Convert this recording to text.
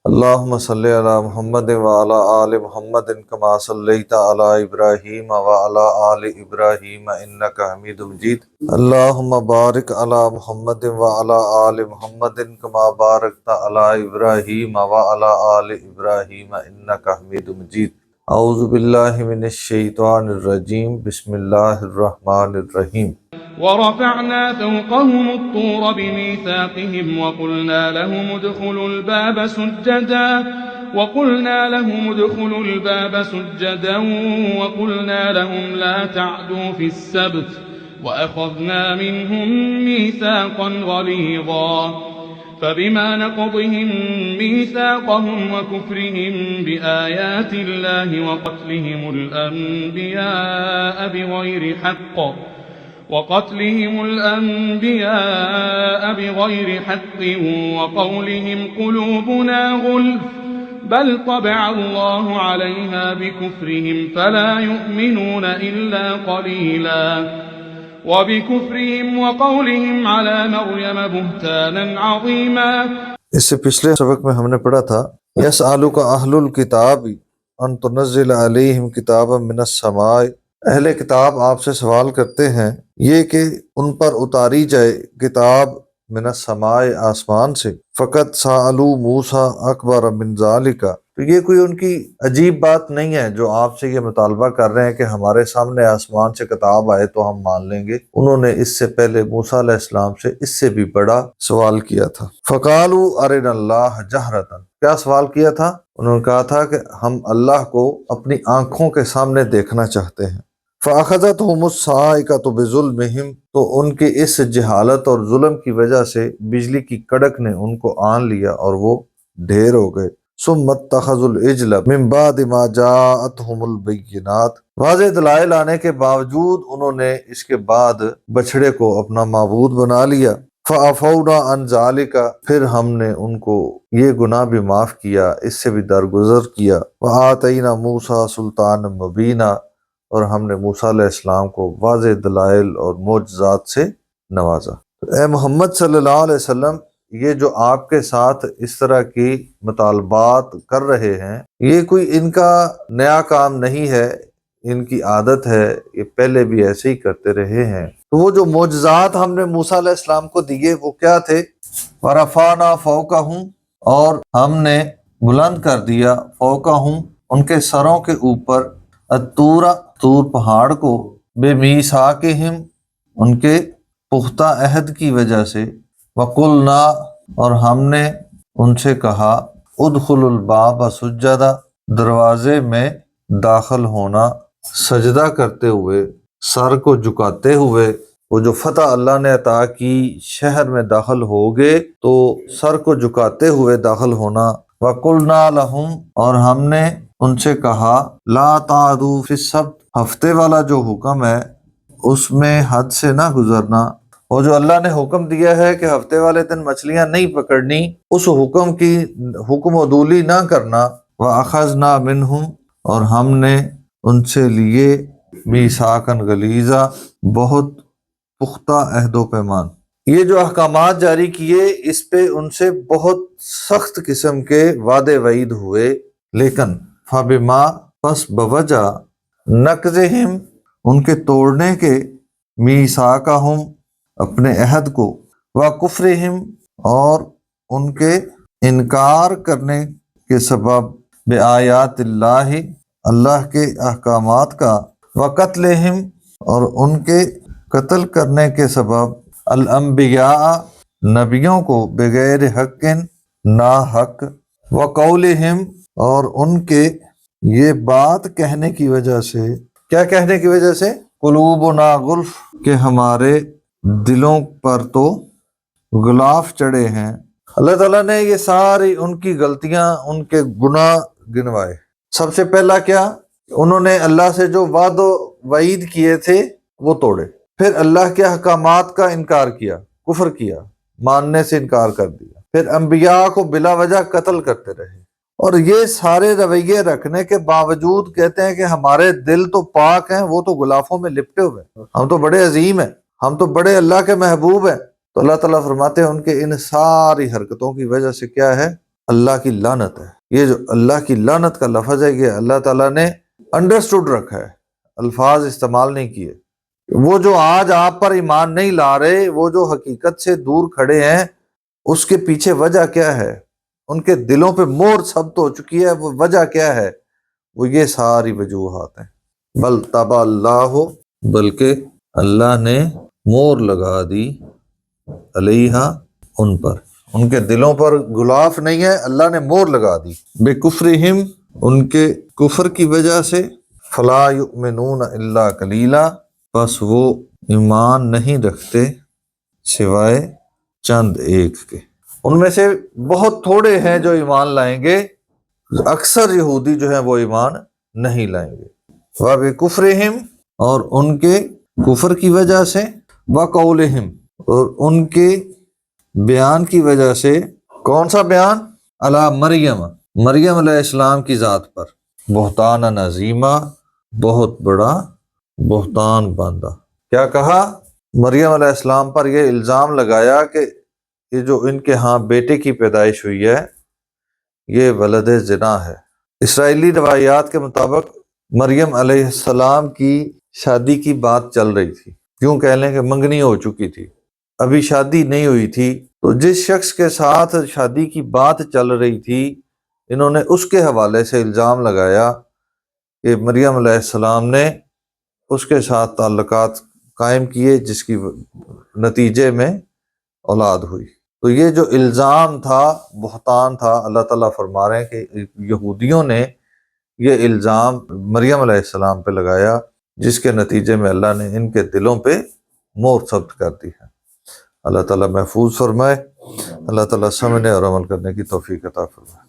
اللہم صلی علی محمد وعلی آل محمد کما صلیت علی ابراہیم وعلی آل ابراہیم انک حمید مجید۔ اللہم بارک علی محمد وعلی آل محمد کما بارکت علی ابراہیم وعلی آل ابراہیم انک حمید مجید۔ اعوذ باللہ من الشیطان الرجیم، بسم اللہ الرحمن الرحیم۔ ورفعنا فوقهم الطور بميثاقهم وقلنا لهم ادخلوا الباب سجدا وقلنا لهم لا تعدوا في السبت وأخذنا منهم ميثاقا غليظا فبما نقضهم ميثاقهم وكفرهم بآيات الله وقتلهم الأنبياء بغير حق وقولهم قلوبنا غلف بل طبع الله عليها بكفرهم فلا يؤمنون إلا قليلا وبكفرهم وقولهم على مريم بهتانا عظيما۔ اس سے پچھلے سبق میں ہم نے پڑھا تھا یسألک اہل الکتاب ان تنزل علیہم کتابا من السماء، اہل کتاب آپ سے سوال کرتے ہیں یہ کہ ان پر اتاری جائے کتاب من السماء آسمان سے، فقط سألوا موسیٰ اکبر من ذالک، تو یہ کوئی ان کی عجیب بات نہیں ہے جو آپ سے یہ مطالبہ کر رہے ہیں کہ ہمارے سامنے آسمان سے کتاب آئے تو ہم مان لیں گے۔ انہوں نے اس سے پہلے موسیٰ علیہ السلام سے اس سے بھی بڑا سوال کیا تھا۔ فقالوا ارنا اللہ جہرۃ، کیا سوال کیا تھا؟ انہوں نے کہا تھا کہ ہم اللہ کو اپنی آنکھوں کے سامنے دیکھنا چاہتے ہیں۔ فَأَخَذَتْهُمُ الصَّاعِقَةُ بِظُلْمِهِمْ، تو ان کے اس جہالت اور ظلم کی وجہ سے بجلی کی کڑک نے ان کو آن لیا اور وہ ڈھیر ہو گئے۔ ثُمَّ اتَّخَذُوا الْعِجْلَ مِن بَعْدِ مَا جَاءَتْهُمُ الْبَيِّنَاتُ، واضح دلائل آنے کے باوجود انہوں نے اس کے بعد بچھڑے کو اپنا معبود بنا لیا۔ فَعَفَوْنَا عَنْ ذَلِكَ، پھر ہم نے ان کو یہ گناہ بھی معاف کیا، اس سے بھی درگزر کیا۔ وَآتَيْنَا مُوسَىٰ سُلْطَانًا مُبِينًا، اور ہم نے موسیٰ علیہ السلام کو واضح دلائل اور معجزات سے نوازا۔ اے محمد صلی اللہ علیہ وسلم، یہ جو آپ کے ساتھ اس طرح کی مطالبات کر رہے ہیں یہ کوئی ان کا نیا کام نہیں ہے، ان کی عادت ہے، یہ پہلے بھی ایسے ہی کرتے رہے ہیں۔ تو وہ جو معجزات ہم نے موسیٰ علیہ السلام کو دیے وہ کیا تھے؟ وَرَفَعْنَا فَوْقَهُمْ، اور ہم نے بلند کر دیا فوقہم، ان کے سروں کے اوپر، الطور، طور پہاڑ کو، بے میثاقہم، ان کے پختہ عہد کی وجہ سے، وقلنا، اور ہم نے ان سے کہا، ادخلوا الباب سجدا، دروازے میں داخل ہونا سجدہ کرتے ہوئے، سر کو جھکاتے ہوئے۔ وہ جو فتح اللہ نے عطا کی، شہر میں داخل ہوگے تو سر کو جھکاتے ہوئے داخل ہونا۔ وقلنا لہم، اور ہم نے ان سے کہا، لا تعدوا فی السبت، ہفتے والا جو حکم ہے اس میں حد سے نہ گزرنا۔ وہ جو اللہ نے حکم دیا ہے کہ ہفتے والے دن مچھلیاں نہیں پکڑنی، اس حکم کی حکم عدولی نہ کرنا۔ وَأَخَذْنَا مِنْهُمْ، اور ہم نے ان سے لیے میثاقاً غلیظا، بہت پختہ عہد و پیمان۔ یہ جو احکامات جاری کیے اس پہ ان سے بہت سخت قسم کے وعدے وعید ہوئے، لیکن فَبِمَا، پس بوجہ، نقضہم، ان کے توڑنے کے، میثاقہم، اپنے عہد کو، وکفرہم، اور ان کے انکار کرنے کے سبب، بآیات اللہ، اللہ کے احکامات کا، وقتلہم، اور ان کے قتل کرنے کے سبب، الانبیاء، نبیوں کو، بغیر حق، نا حق، وقولہم، اور ان کے یہ بات کہنے کی وجہ سے، کیا کہنے کی وجہ سے؟ قلوبنا غلف، کہ ہمارے دلوں پر تو غلاف چڑھے ہیں۔ اللہ تعالیٰ نے یہ ساری ان کی غلطیاں، ان کے گناہ گنوائے۔ سب سے پہلا کیا؟ انہوں نے اللہ سے جو وعد و وعید کیے تھے وہ توڑے، پھر اللہ کے احکامات کا انکار کیا، کفر کیا، ماننے سے انکار کر دیا، پھر انبیاء کو بلا وجہ قتل کرتے رہے، اور یہ سارے رویے رکھنے کے باوجود کہتے ہیں کہ ہمارے دل تو پاک ہیں، وہ تو غلافوں میں لپٹے ہوئے ہیں، ہم تو بڑے عظیم ہیں، ہم تو بڑے اللہ کے محبوب ہیں۔ تو اللہ تعالیٰ فرماتے ہیں ان کے ان ساری حرکتوں کی وجہ سے کیا ہے؟ اللہ کی لعنت ہے۔ یہ جو اللہ کی لعنت کا لفظ ہے یہ اللہ تعالیٰ نے انڈرسٹوڈ رکھا ہے، الفاظ استعمال نہیں کیے۔ وہ جو آج آپ پر ایمان نہیں لا رہے، وہ جو حقیقت سے دور کھڑے ہیں، اس کے پیچھے وجہ کیا ہے؟ ان کے دلوں پہ مہر ثبت ہو چکی ہے۔ وہ وجہ کیا ہے؟ وہ یہ ساری وجوہات ہیں۔ بل طبع اللہ، بلکہ اللہ نے مہر لگا دی علیہا، ان پر، ان کے دلوں پر غلاف نہیں ہے، اللہ نے مہر لگا دی۔ بکفرہم، ان کے کفر کی وجہ سے، فلا یؤمنون الا قلیلا، بس وہ ایمان نہیں رکھتے سوائے چند ایک کے۔ ان میں سے بہت تھوڑے ہیں جو ایمان لائیں گے، اکثر یہودی جو ہیں وہ ایمان نہیں لائیں گے۔ وَبِكُفْرِهِمْ، اور ان کے کفر کی وجہ سے، وَقَوْلِهِمْ، اور ان کے بیان کی وجہ سے۔ کون سا بیان؟ علی مریم، مریم علیہ السلام کی ذات پر، بہتان عظیمہ، بہت بڑا بہتان باندھا۔ کیا کہا؟ مریم علیہ السلام پر یہ الزام لگایا کہ یہ جو ان کے ہاں بیٹے کی پیدائش ہوئی ہے یہ ولد زنا ہے۔ اسرائیلی روایات کے مطابق مریم علیہ السلام کی شادی کی بات چل رہی تھی، کیوں کہہ لیں کہ منگنی ہو چکی تھی، ابھی شادی نہیں ہوئی تھی۔ تو جس شخص کے ساتھ شادی کی بات چل رہی تھی، انہوں نے اس کے حوالے سے الزام لگایا کہ مریم علیہ السلام نے اس کے ساتھ تعلقات قائم کیے، جس کی نتیجے میں اولاد ہوئی۔ تو یہ جو الزام تھا، بہتان تھا، اللہ تعالیٰ فرما رہے ہیں کہ یہودیوں نے یہ الزام مریم علیہ السلام پہ لگایا، جس کے نتیجے میں اللہ نے ان کے دلوں پہ مہر ثبت کر دی ہے۔ اللہ تعالیٰ محفوظ فرمائے، اللہ تعالیٰ سمجھنے اور عمل کرنے کی توفیق عطا فرمائے۔